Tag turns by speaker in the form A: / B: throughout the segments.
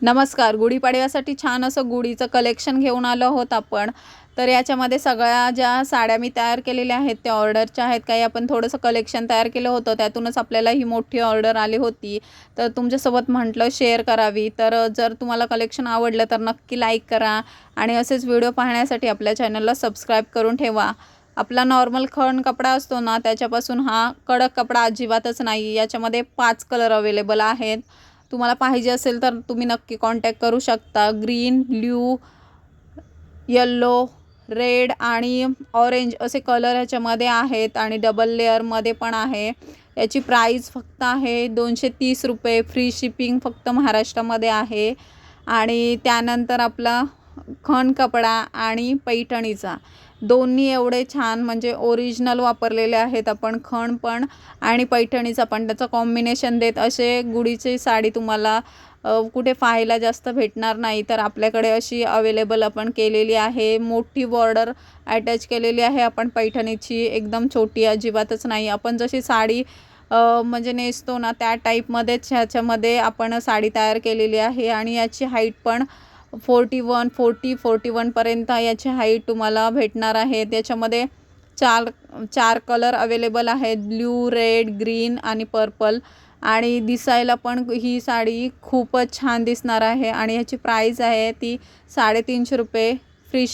A: नमस्कार. गुढीपाडव्यासाठी छान असं गुढीचं कलेक्शन घेऊन आलो आहोत आपण. तर याच्यामध्ये सगळ्या ज्या साड्या मी तयार केलेल्या आहेत त्या ऑर्डरच्या आहेत. काही आपण थोडंसं कलेक्शन तयार केलं होतं, त्यातूनच आपल्याला ही मोठी ऑर्डर आली होती. तर तुमच्यासोबत म्हटलं शेअर करावी. तर जर तुम्हाला कलेक्शन आवडलं तर नक्की लाईक करा आणि असेच व्हिडिओ पाहण्यासाठी आपल्या चॅनलला सबस्क्राईब करून ठेवा. आपला नॉर्मल खण कपडा असतो ना, त्याच्यापासून हा कडक कपडा अजिबातच नाही. याच्यामध्ये 5 कलर अवेलेबल आहेत. तुम्हाला पाहिजे असेल तर तुम्ही नक्की कॉन्टॅक्ट करू शकता. ग्रीन, ब्ल्यू, येल्लो, रेड आणि ऑरेंज असे कलर ह्याच्यामध्ये आहेत आणि डबल लेअरमध्ये पण आहे. याची प्राईस फक्त आहे ₹230. फ्री शिपिंग फक्त महाराष्ट्रामध्ये आहे. आणि त्यानंतर आपला खण कपडा आणि पैठणीचा दोन्ही एवढे छान म्हणजे ओरिजिनल वापरलेले आहेत आपण. खण पण आणि पैठणीचा पण त्याचं कॉम्बिनेशन देत असे गुढीची साडी तुम्हाला कुठे पाहायला जास्त भेटणार नाही. तर आपल्याकडे अशी अवेलेबल आपण केलेली आहे. मोठी बॉर्डर अटॅच केलेली आहे आपण पैठणीची. एकदम छोटी अजिबातच नाही. आपण जशी साडी म्हणजे नेसतो ना त्या टाईपमध्येच ह्याच्यामध्ये आपण साडी तयार केलेली आहे. आणि याची हाईट पण 41 पर्यंत याची हाईट तुम्हाला भेटणार आहे. त्याच्यामध्ये चार चार कलर अवेलेबल आहेत. ब्ल्यू, रेड, ग्रीन आणि पर्पल. आणि दिसायला पण ही साडी खूपच छान दिसणार आहे. आणि ह्याची प्राईस आहे ती ₹350. फ्री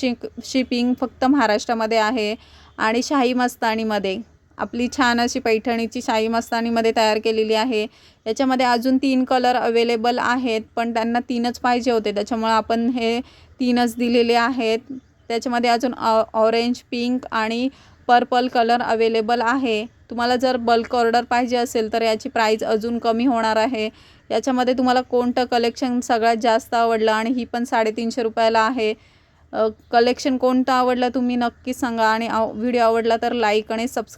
A: शिपिंग फक्त महाराष्ट्रामध्ये आहे. आणि शाही मस्तानीमध्ये आपली छान अशी पैठणीची शाही मस्तानीमध्ये तयार केलेली आहे. याच्यामध्ये अजून 3 कलर अवेलेबल आहेत, पण त्यांना 3च पाहिजे होते त्याच्यामुळे आपण हे 3च दिलेले आहेत. त्याच्यामध्ये अजून ऑरेंज, पिंक आणि पर्पल कलर अवेलेबल आहे. तुम्हाला जर बल्क ऑर्डर पाहिजे असेल तर याची प्राईस अजून कमी होणार आहे. याच्यामध्ये तुम्हाला कोणतं कलेक्शन सगळ्यात जास्त आवडलं आणि ही पण ₹350 आहे. कलेक्शन कोणतं आवडलं तुम्ही नक्की सांगा आणि व्हिडिओ आवडला तर लाईक आणि सबस्क्राईब